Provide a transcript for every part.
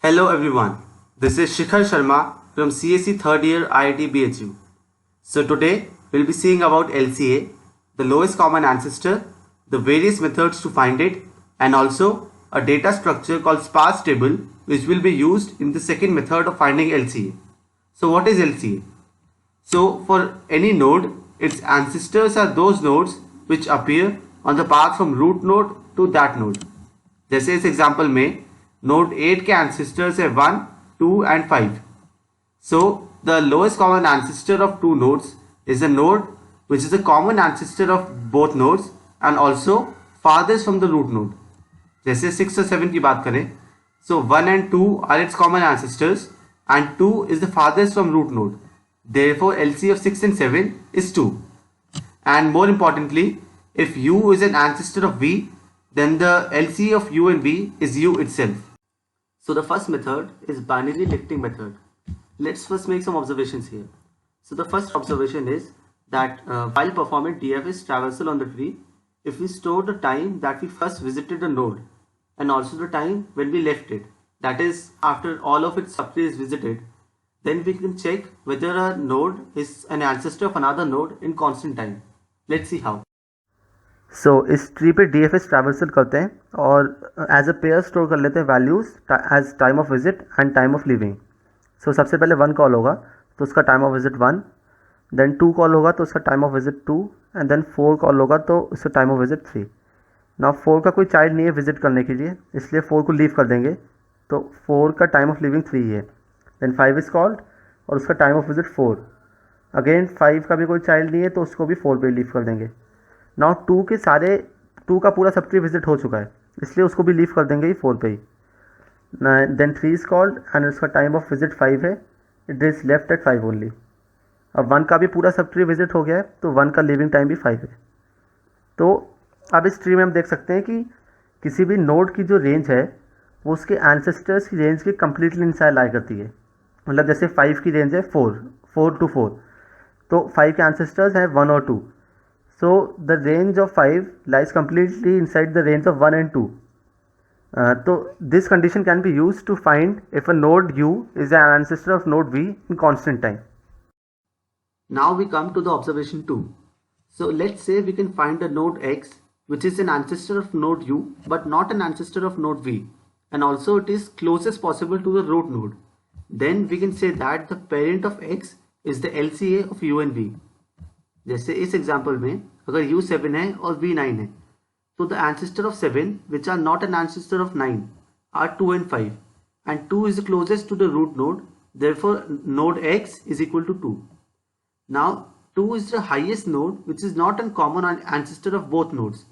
Hello everyone, this is Shikhar Sharma from CSE 3rd year IIT BHU. So today we'll be seeing about LCA, the lowest common ancestor, the various methods to find it, and also a data structure called sparse table which will be used in the second method of finding LCA. So what is LCA? So for any node, its ancestors are those nodes which appear on the path from root node to that node. जैसे इस example में node 8 के ancestors है 1, 2 and 5. So the lowest common ancestor of two nodes is a node which is a common ancestor of both nodes and also farthest from the root node. जैसे 6 और 7 की बात करें, so 1 and 2 are its common ancestors and 2 is the farthest from root node. Therefore LCA of 6 and 7 is 2. And more importantly, if U is an ancestor of V, then the LCA of U and V is U itself. So the first method is binary lifting method. Let's first make some observations here. So the first observation is that while performing DFS traversal on the tree, if we store the time that we first visited a node and also the time when we left it, that is after all of its subtree is visited, then we can check whether a node is an ancestor of another node in constant time. Let's see how. सो इस tree पे DFS traversal करते हैं और as a pair store कर लेते हैं values as time of visit and time of living. So सबसे पहले 1 कॉल होगा तो उसका time of visit 1, then 2 call होगा तो उसका time of visit 2 and then 4 call होगा तो उसका टाइम ऑफ विजिट 3. नाउ 4 का कोई चाइल्ड नहीं है विजिट करने के लिए, इसलिए 4 को लीव कर देंगे, तो 4 का टाइम ऑफ लिविंग 3 है. देन 5 इज़ कॉल्ड और उसका टाइम ऑफ विजिट 4. अगेन 5 का भी कोई चाइल्ड नहीं है तो उसको भी 4 पे लीव कर देंगे. नाउ 2 का पूरा सब ट्री विजिट हो चुका है, इसलिए उसको भी लीव कर देंगे ही 4 पे ही. देन 3 इज कॉल्ड एंड उसका टाइम ऑफ विजिट 5 है, it is left eight 5 only. अब 1 का भी पूरा सब ट्री विजिट हो गया है तो 1 का लिविंग टाइम भी 5 है. तो अब इस ट्री में हम देख सकते हैं कि किसी भी नोड की जो रेंज है वो उसके एंसेस्टर्स की रेंज के कम्प्लीटली इनसाइड लाई करती है. मतलब जैसे 5 की रेंज है 4 to 4, तो 5 के एंसेस्टर्स हैं 1 और 2. So the range of 5 lies completely inside the range of 1 and 2. So this condition can be used to find if a node U is an ancestor of node V in constant time. Now we come to the observation 2. So let's say we can find a node X which is an ancestor of node U but not an ancestor of node V, and also it is closest possible to the root node. Then we can say that the parent of X is the LCA of U and V. जैसे इस example में अगर U7 है और V9 है तो the ancestor of 7 which are not an ancestor of 9 are 2 and 5 and 2 is the closest to the root node, therefore node X is equal to 2. Now 2 is the highest node which is not a common ancestor of both nodes,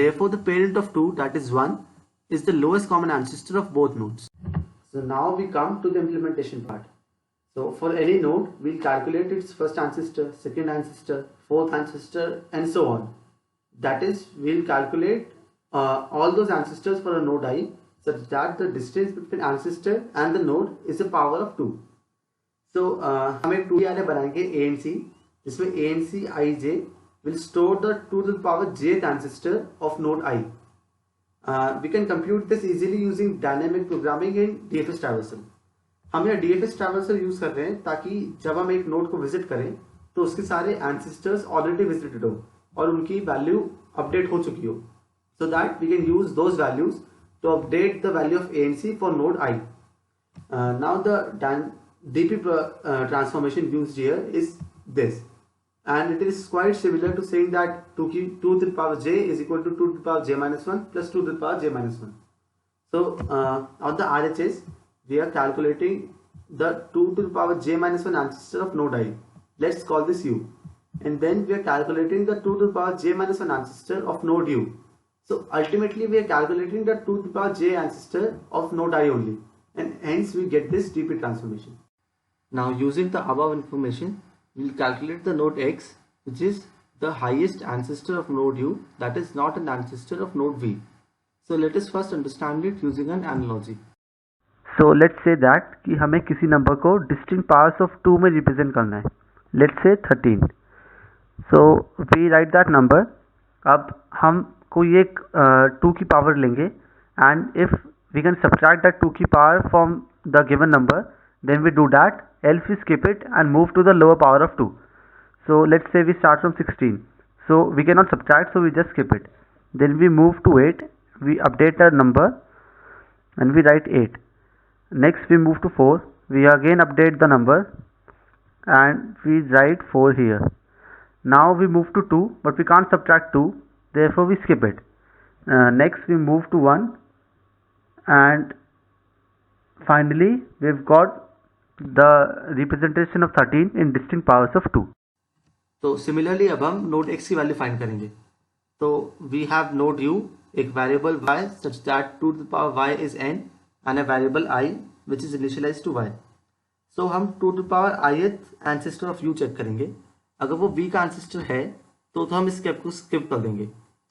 therefore the parent of 2, that is 1, is the lowest common ancestor of both nodes. So now we come to the implementation part. So for any node, we'll calculate its first ancestor, second ancestor, fourth ancestor, and so on. That is, we'll calculate all those ancestors for a node I such that the distance between ancestor and the node is a power of 2. So हम एक 2D array बनाएंगे A and C, जिसमें A and C I J will store the 2 to the power jth ancestor of node I. We can compute this easily using dynamic programming and DFS traversal. हम यहाँ DFS traversal use कर रहे हैं ताकि जब हम एक नोड को विजिट करें तो उसके सारे एंसेस्टर्स ऑलरेडी विजिटेड हो और उनकी वैल्यू अपडेट हो चुकी हो, so that we can use those values to update the value of ANC for node I. Now the DP transformation used here is this, and it is quite similar to saying that 2 to the power j is equal to 2 to the power j minus 1 plus 2 to the power j minus 1. So on the RHS we are calculating the 2 to the power j minus 1 ancestor of node I. Let's call this U. And then we are calculating the 2 to the power j minus 1 ancestor of node U. So ultimately we are calculating the 2 to the power j ancestor of node I only. And hence we get this DP transformation. Now using the above information, we will calculate the node X, which is the highest ancestor of node U, that is not an ancestor of node V. So let us first understand it using an analogy. So let's say that कि हमें किसी number को distinct powers of 2 में represent करना है. Let's say 13. So we write that number. अब हम कोई एक 2 की पावर लेंगे and if we can subtract that 2 की power from the given number, then we do that, else we skip it and move to the lower power of 2. So let's say we start from 16, so we cannot subtract, so we just skip it. Then we move to 8, we update the number and we write 8. Next we move to 4, we again update the number and we write 4 here. Now we move to 2, but we can't subtract 2, therefore we skip it. Next we move to 1, and finally we've got the representation of 13 in distinct powers of 2. तो similarly अब हम node x की value find करेंगे. तो we have node u, एक variable y such that 2 to the power y is n and a variable I which is initialized to y. So हम 2 to the power ith ancestor of u check करेंगे. अगर वो v का ancestor है तो हम इस स्टेप को स्किप कर देंगे.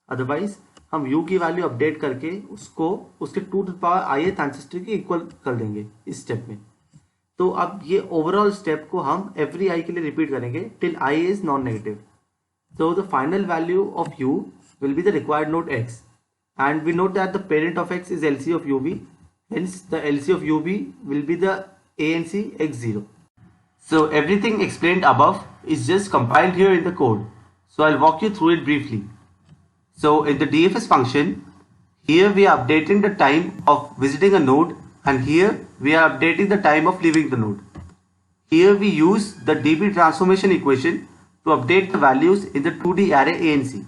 अदरवाइज हम u की वैल्यू अपडेट करके उसको उसके 2 to the power ith ancestor के इक्वल कर देंगे इस स्टेप में. तो अब ये ओवरऑल स्टेप को हम एवरी आई के लिए रिपीट करेंगे till I is non negative. So the final value of u will be the required node x, and we note that the parent of x is LC of uv, hence the LC of uv will be the ANC x0. So everything explained above is just compiled here in the code, so I'll walk you through it briefly. So in the DFS function, here we are updating the time of visiting a node, and here we are updating the time of leaving the node. Here we use the dB transformation equation to update the values in the 2D array ANC.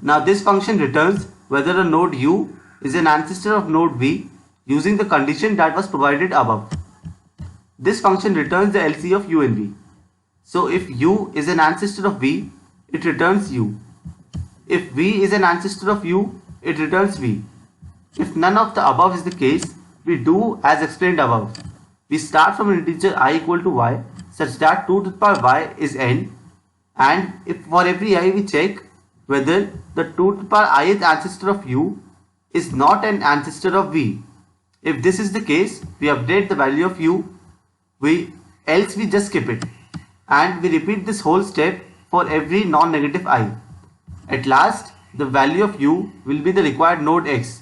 Now this function returns whether a node u is an ancestor of node v using the condition that was provided above. This function returns the LC of u and v. So if u is an ancestor of v, it returns u. If v is an ancestor of u, it returns v. If none of the above is the case, we do as explained above. We start from an integer I equal to y such that 2 to the power y is n, and if for every I we check whether the 2 to the power ith ancestor of u is not an ancestor of v. If this is the case, we update the value of u, else we just skip it, and we repeat this whole step for every non-negative I. At last, the value of u will be the required node x.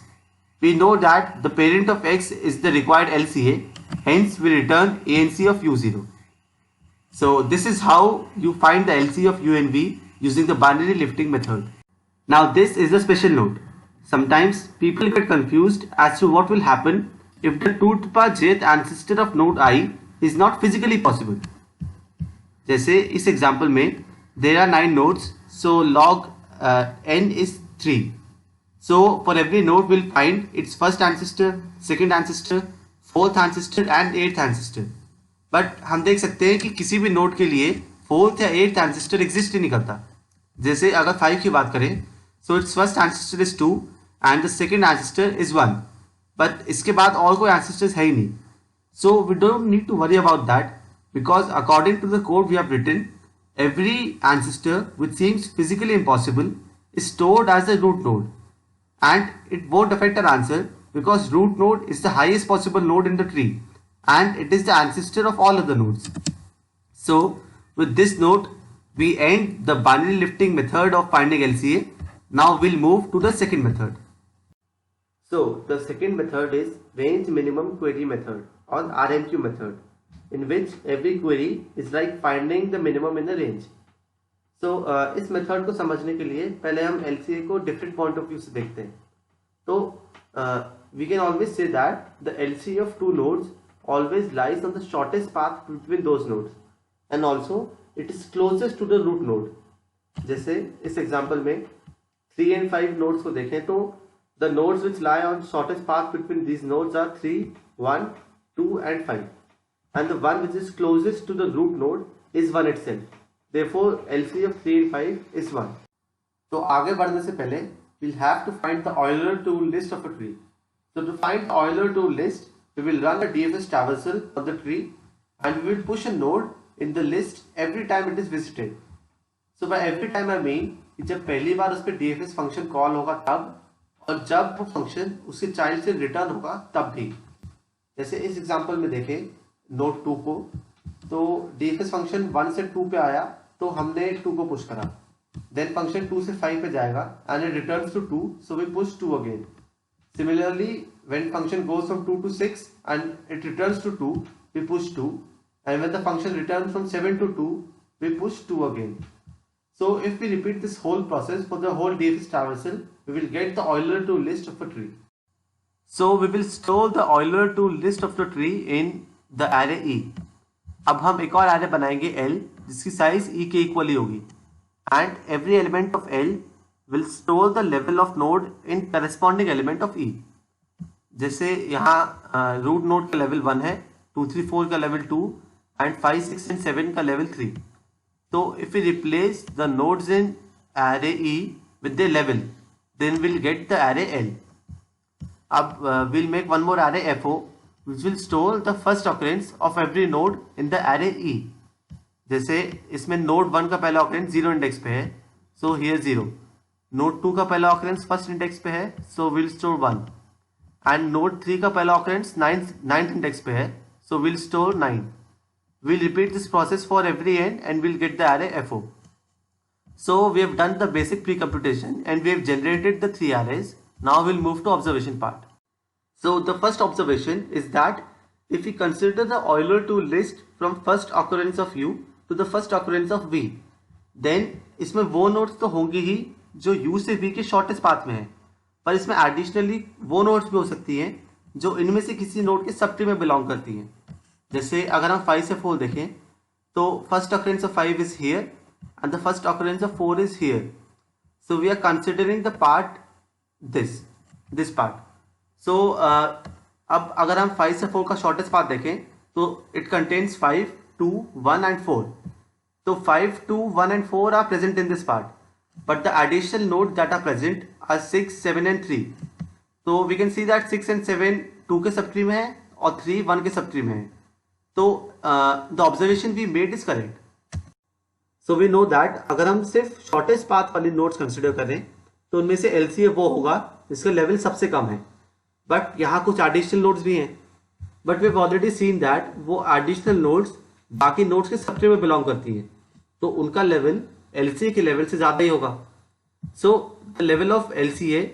We know that the parent of x is the required LCA, hence we return ANC of u0. So this is how you find the LC of u and v using the binary lifting method. Now this is a special note. Sometimes people get confused as to what will happen if the 2 to the power jth ancestor of node I is not physically possible. जैसे इस example में there are 9 nodes, so log n is 3. So for every node we'll find its first ancestor, second ancestor, fourth ancestor and eighth ancestor. But हम देख सकते हैं कि किसी भी नोड के लिए फोर्थ या एट्थ एंसेस्टर एग्जिस्ट ही नहीं करता. जैसे अगर 5 की बात करें, so its first ancestor is 2 and the second ancestor is 1. But इसके बाद और कोई ancestors है ही नहीं. So we don't need to worry about that, because according to the code we have written, every ancestor which seems physically impossible is stored as a root node. And it won't affect our answer because root node is the highest possible node in the tree and it is the ancestor of all other nodes. So with this note we end the binary lifting method of finding LCA. Now we'll move to the second method. So the second method is range minimum query method or RMQ method, in which every query is like finding the minimum in a range. So इस method को समझने के लिए पहले हम LCA को different point of view से देखते हैं. तो we can always say that the LCA of two nodes always lies on the shortest path between those nodes and also it is closest to the root node. जैसे इस example में 3 and 5 nodes को देखें तो the nodes which lie on shortest path between these nodes are 3, 1, 2 and 5, and the one which is closest to the root node is 1 itself. Therefore, LCA of 3 and 5 is 1. तो आगे बढ़ने से पहले we'll have to find the Euler tool list of a tree. So to find the Euler tool list, we will run a DFS traversal of the tree and we will push a node in the list every time it is visited. So by every time I mean कि जब पहली बार उस पर DFS function call होगा तब, और जब वो फंक्शन उसके चाइल्ड से रिटर्न होगा तब भी. जैसे इस एग्जांपल में देखें नोड 2 को, तो DFS फंक्शन 1 से 2 पे आया तो हमने 2 को पुश करा. देन फंक्शन 2 से 5 पे जाएगा and it returns to 2, so we push 2 again. Similarly, when function goes from 2 to 6 and it returns to 2, we push 2, and when the function returns from 7 to 2, we push 2 again. So if we repeat this whole process for the whole DFS traversal, we will get the Euler-2 list of a tree. So we will store the Euler-2 list of the tree in the array E. अब हम एक और array बनाएंगे L जिसकी size E के equally होगी, and every element of L will store the level of node in corresponding element of E. जैसे यहाँ root node का level 1 है, 2, 3, 4 का level 2 and 5, 6 and 7 का level 3. So if we replace the nodes in array E with their level, then we'll get the array L. अब we'll make one more array FO which will store the first occurrence of every node in the array E. जैसे इसमें node 1 का पहला occurrence 0 index पे है, so here 0. node 2 का पहला occurrence first index पे है, so we'll store 1. and node 3 का पहला occurrence 9th इंडेक्स पे है, so we'll store 9. We'll repeat this process for every n and we'll get the array FO. So we have done the basic pre-computation and we have generated the 3 arrays. Now we'll move to observation part. So the first observation is that if we consider the Euler-2 list from first occurrence of U to the first occurrence of V, then इसमें वो nodes तो होंगी ही जो U से V के shortest path में है, पर इसमें एडिशनली वो नोड्स भी हो सकती हैं जो इनमें से किसी नोड के सब ट्री में बिलोंग करती हैं. जैसे अगर हम 5 से 4 देखें तो first occurrence of 5 is here and the first occurrence of 4 is here. So we are considering the part this part. So अब अगर हम 5 से 4 का शॉर्टेस्ट पाथ देखें तो it contains 5, 2, 1 and 4. So 5, 2, 1 and 4 are present in this part, but the additional nodes that are present are 6, 7 and 3. So we can see that 6 and 7 2 के sub tree में है और 3 1 के सब ट्री में है. तो the observation we made is correct. So we know that अगर हम सिर्फ शॉर्टेस्ट पाथ वाली नोड्स कंसिडर करें तो उनमें से LCA वो होगा जिसका लेवल सबसे कम है, बट यहाँ कुछ एडिशनल नोड्स भी हैं, but we have already seen that वो एडिशनल नोड्स बाकी नोड्स के सब ट्री में बिलोंग करती है, तो उनका लेवल LCA के लेवल से ज़्यादा ही होगा. So the level of LCA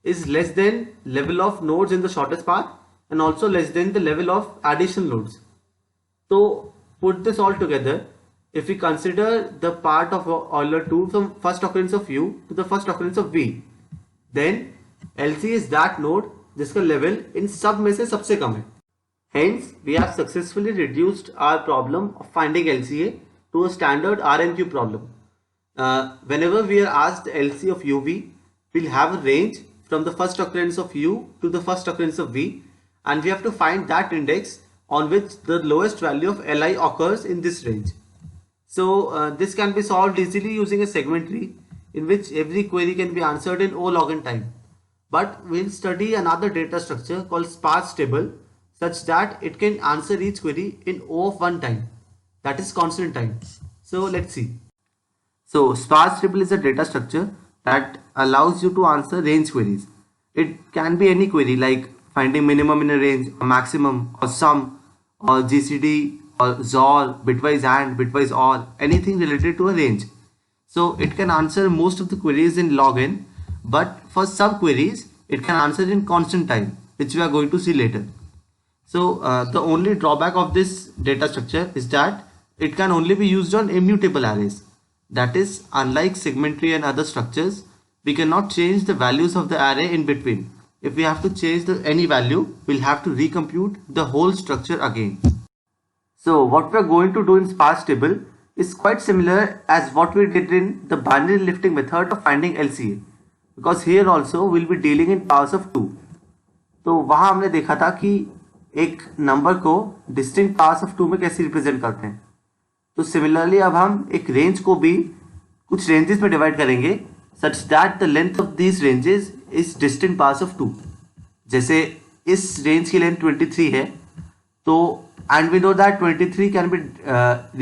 is less than level of nodes in the shortest path and also less than the level of additional nodes. So put this all together, if we consider the part of Euler-2 from first occurrence of U to the first occurrence of V, then LCA is that node जिसका level इन सब में से सबसे कम है. Hence, we have successfully reduced our problem of finding LCA to a standard RNQ problem. Whenever we are asked the LCA of UV, we'll have a range from the first occurrence of U to the first occurrence of V, and we have to find that index on which the lowest value of Li occurs in this range. So this can be solved easily using a segment tree in which every query can be answered in O log n time. But we'll study another data structure called sparse table such that it can answer each query in O of 1 time, that is constant time. So let's see. So sparse table is a data structure that allows you to answer range queries. It can be any query like finding minimum in a range, or maximum, or sum, or GCD, or XOR, bitwise AND, bitwise OR, anything related to a range. So it can answer most of the queries in log n, but for some queries it can answer in constant time, which we are going to see later. So the only drawback of this data structure is that it can only be used on immutable arrays. That is, unlike segment tree and other structures, we cannot change the values of the array in between. If we have to change any value, we'll have to recompute the whole structure again. So what we are going to do in sparse table is quite similar as what we did in the binary lifting method of finding LCA, because here also we'll be dealing in powers of 2. तो वहाँ हमने देखा था कि एक number को distinct powers of 2 में कैसे रिप्रेजेंट करते हैं. तो सिमिलरली अब हम एक रेंज को भी कुछ रेंजेस में डिवाइड करेंगे such that the length of these ranges is distinct powers of 2. जैसे इस रेंज की लेंथ 23 है, तो and we know that 23 can be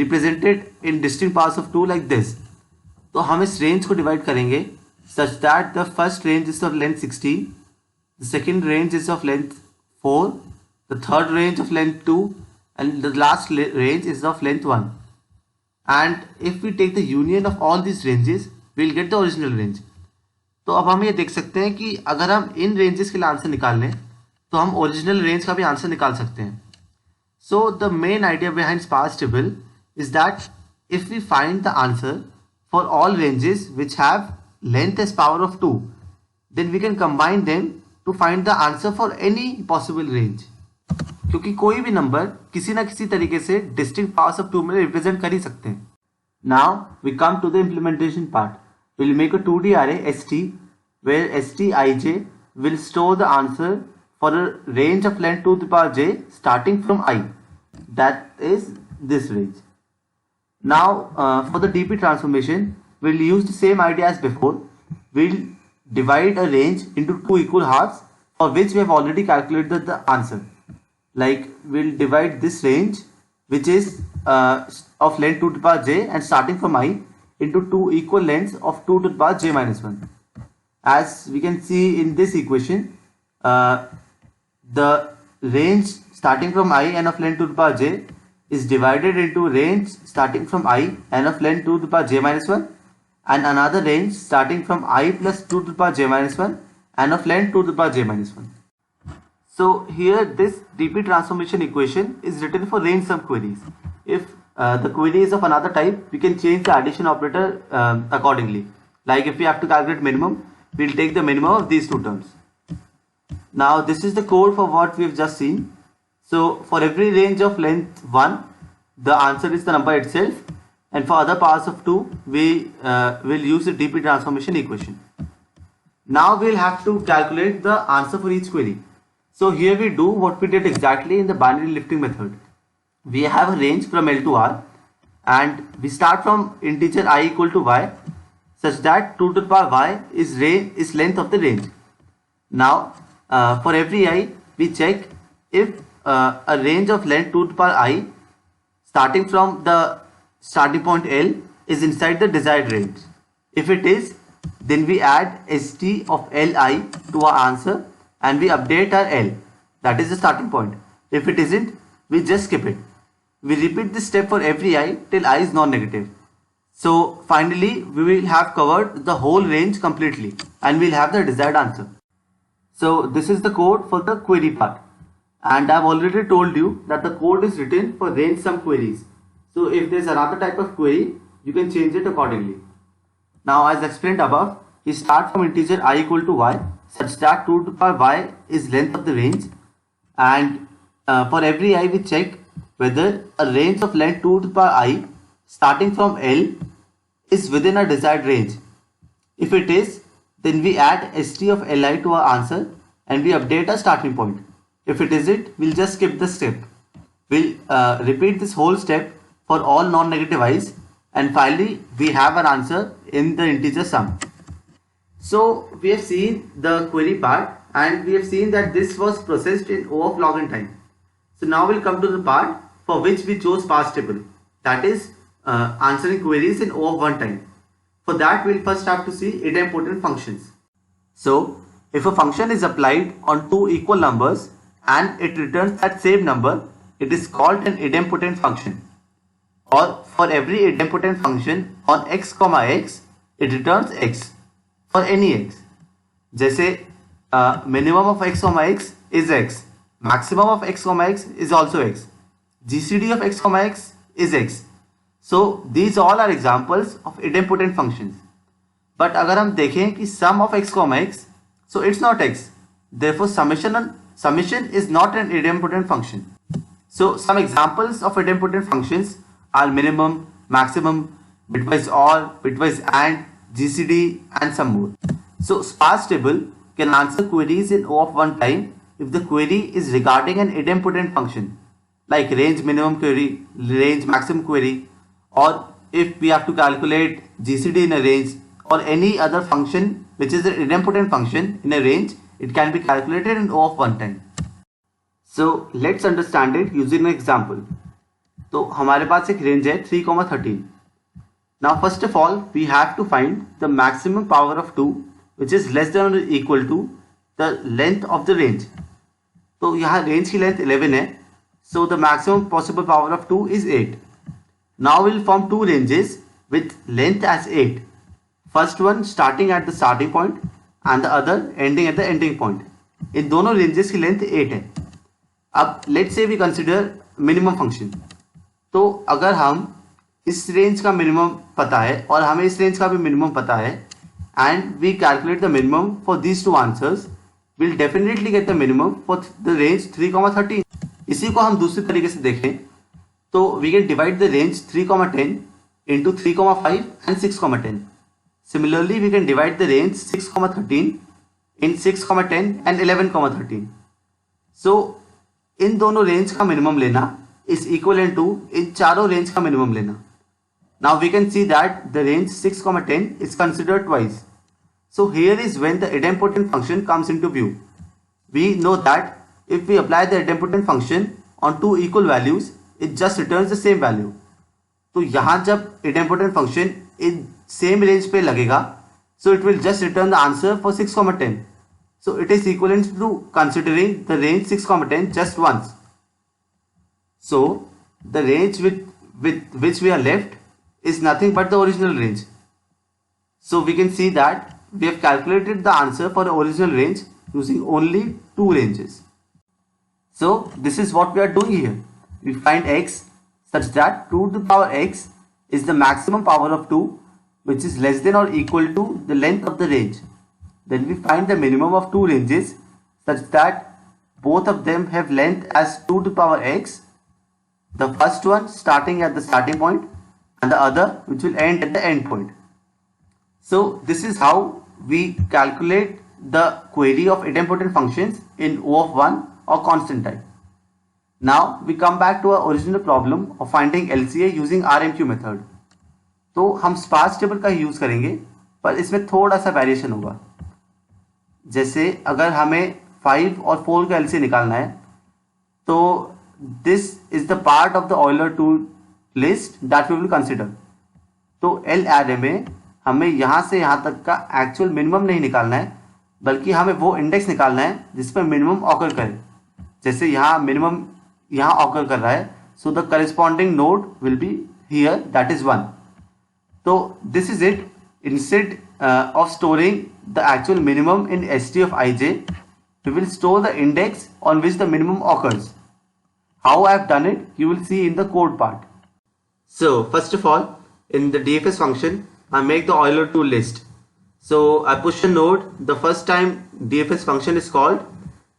represented in distinct powers of 2 like this. तो हम इस रेंज को डिवाइड करेंगे such that the first range is of length 16, the second range is of length 4, the third range of length 2, and the last range is of length 1. And if we take the union of all these ranges, we'll get the original range. तो अब हम ये देख सकते हैं कि अगर हम इन रेंजेस के लिए आंसर निकाल लें तो हम ओरिजिनल रेंज का भी आंसर निकाल सकते हैं. So the main idea behind sparse table is that if we find the answer for all ranges which have length as power of 2, then we can combine them to find the answer for any possible range. क्योंकि कोई भी number किसी ना किसी तरीके से distinct powers of 2 में represent कर ही सकते हैं. Now we come to the implementation part. We'll make a 2D array ST where STIJ will store the answer for a range of length 2 to the power j starting from I. That is this range. Now for the DP transformation, we'll use the same idea as before. We'll divide a range into two equal halves for which we have already calculated the answer. Like we'll divide this range which is of length 2 to the power j and starting from I into two equal lengths of 2 to the power j minus 1. As we can see in this equation, the range starting from I n of length 2 to the power j is divided into range starting from I n of length 2 to the power j minus 1 and another range starting from I plus 2 to the power j minus 1 n of length 2 to the power j minus 1. So here this DP transformation equation is written for range sum queries. If the query is of another type, we can change the addition operator accordingly. Like if we have to calculate minimum, we'll take the minimum of these two terms. Now this is the code for what we have just seen. So for every range of length 1, the answer is the number itself, and for other powers of 2, we will use the DP transformation equation. Now we'll have to calculate the answer for each query. So here we do what we did exactly in the binary lifting method. We have a range from L to R and we start from integer I equal to y such that 2 to the power y is length of the range. Now for every I, we check if a range of length 2 to the power I starting from the starting point L is inside the desired range. If it is, then we add st of Li to our answer and we update our L, that is the starting point. If it isn't, we just skip it. We repeat this step for every I till I is non-negative. So finally we will have covered the whole range completely and we'll have the desired answer. So this is the code for the query part, and I've already told you that the code is written for range sum queries. So if there's another type of query, you can change it accordingly. Now as explained above, we start from integer I equal to y such that 2 to the power y is length of the range, and for every I we check whether a range of length 2 to the power I starting from L is within a desired range. If it is, then we add st of Li to our answer and we update our starting point. If it isn't, we'll just skip the step. We'll repeat this whole step for all non-negative i's, and finally we have our answer in the integer sum. So we have seen the query part and we have seen that this was processed in O of log n time. So now we'll come to the part for which we chose sparse table, that is answering queries in O of 1 time. For that, we'll first have to see idempotent functions. So if a function is applied on two equal numbers and it returns that same number, it is called an idempotent function. Or for every idempotent function on x comma x, it returns x for any x. जैसे minimum of x comma x is x, maximum of x comma x is also x, GCD of x comma x is x. So these all are examples of idempotent functions. But अगर हम देखें कि sum of x comma x, so it's not x. Therefore summation is not an idempotent function. So some examples of idempotent functions are minimum, maximum, bitwise OR, bitwise AND, GCD and some more. So sparse table can answer queries in O of 1 time if the query is regarding an idempotent function like range minimum query, range maximum query, or if we have to calculate GCD in a range or any other function which is an idempotent function in a range, it can be calculated in O of 1 time. So let's understand it using an example. तो हमारे पास एक range है 3,13. Now first of all we have to find the maximum power of 2 which is less than or equal to the length of the range. तो यहाँ range की length 11 है, so the maximum possible power of 2 is 8. Now we'll form two ranges with length as 8. First one starting at the starting point and the other ending at the ending point. इन दोनों ranges की length 8 है। अब let's say we consider minimum function. तो अगर हम इस range का minimum पता है और हमें इस रेंज का भी मिनिमम पता है and we calculate the minimum for these two answers, will definitely get the minimum for the range 3,13। इसी को हम दूसरी तरीके से देखें तो we can divide the range 3,10 into 3,5 and 6,10. Similarly, we can divide the range 6,13 in 6,10 and 11,13. So, इन दोनों range का मिनिमम लेना is equivalent to इन चारों रेंज का मिनिमम लेना. Now we can see that the range 6,10 is considered twice. So here is when the idempotent function comes into view. We know that if we apply the idempotent function on two equal values, it just returns the same value. तो यहाँ जब idempotent function in same range पे लगेगा, so it will just return the answer for 6,10. So it is equivalent to considering the range 6,10 just once. So the range with which we are left is nothing but the original range. So we can see that we have calculated the answer for the original range using only two ranges. So this is what we are doing here. We find x such that 2 to the power x is the maximum power of 2, which is less than or equal to the length of the range. Then we find the minimum of two ranges such that both of them have length as 2 to the power x, the first one starting at the starting point and the other which will end at the end point. So this is how we calculate the query of idempotent functions in O of 1 or constant type. Now we come back to our original problem of finding LCA using RMQ method. तो हम sparse table का use करेंगे पर इसमें थोड़ा सा variation होगा. जैसे अगर हमें 5 और 4 का LCA निकालना है तो this is the part of the Euler tour list that we will consider. तो L एरे में हमें यहाँ से यहाँ तक का एक्चुअल मिनिमम नहीं निकालना है बल्कि हमें वो इंडेक्स निकालना है जिस पर मिनिमम ऑकर करे. जैसे यहाँ मिनिमम यहाँ ऑकर कर रहा है, so the corresponding node will be here that is 1. तो this is it. Instead of storing the actual minimum in ST of ij, we will store the index on which the minimum occurs. How I have done it, you will see in the code part. So first of all, in the DFS function, I make the Euler tool list. So I push a node the first time DFS function is called,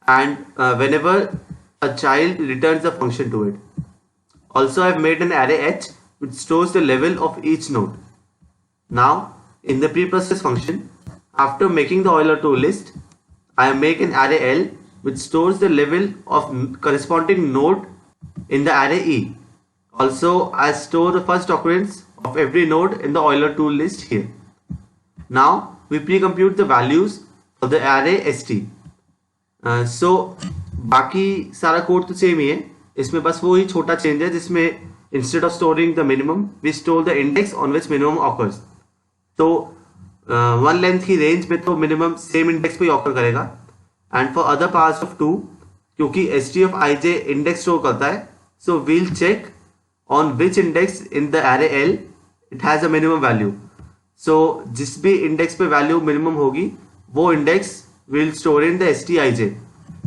and whenever a child returns the function to it. Also, I have made an array H which stores the level of each node. Now, in the preprocess function, after making the Euler tool list, I make an array L which stores the level of corresponding node in the array E. Also, I store the first occurrence of every node in the Euler tool list here. Now, we pre-compute the values of the array ST. So बाकी सारा code तो same ही है, इसमें बस वो ही छोटा change है जिसमें instead of storing the minimum we store the index on which minimum occurs. तो वन लेंथ की रेंज में तो मिनिमम सेम इंडेक्स पे ऑकर करेगा and for other parts of 2 क्योंकि ST of ij index store करता है, so we'll check on which index in the array L it has a minimum value. सो जिस भी इंडेक्स पे वैल्यू मिनिमम होगी वो index will store in the ST ij.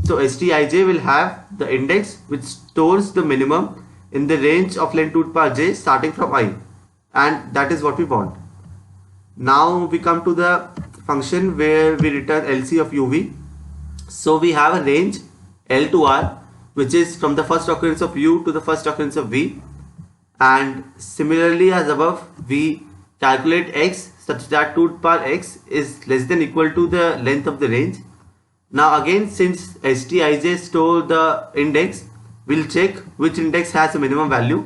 So STij will have the index which stores the minimum in the range of length 2 to the power j starting from I, and that is what we want. Now we come to the function where we return LC of uv. So we have a range L to R which is from the first occurrence of u to the first occurrence of v, and similarly as above we calculate x such that 2 to the power x is less than equal to the length of the range. Now again, since STij store the index, we'll check which index has a minimum value,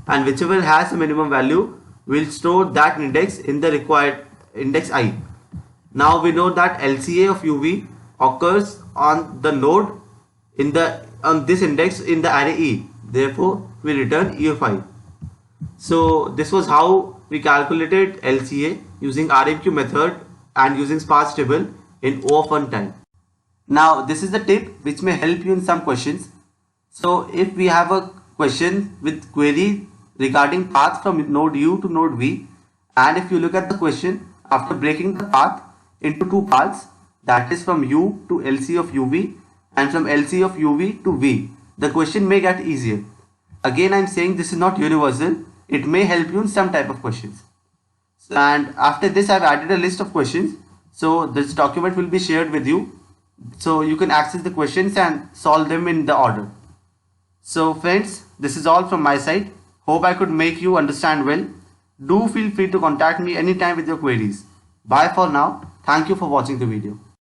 and whichever has a minimum value, we'll store that index in the required index I. Now we know that LCA of uv occurs on the node on this index in the array E. Therefore, we return E of I. So this was how we calculated LCA using RMQ method and using sparse table in O of 1 time. Now this is the tip which may help you in some questions. So if we have a question with query regarding path from node U to node V, and if you look at the question after breaking the path into two parts, that is from U to LC of UV and from LC of UV to V, the question may get easier. Again, I am saying this is not universal. It may help you in some type of questions. And after this, I have added a list of questions. So this document will be shared with you. So you can access the questions and solve them in the order. So friends, this is all from my side. Hope I could make you understand well. Do feel free to contact me anytime with your queries. Bye for now. Thank you for watching the video.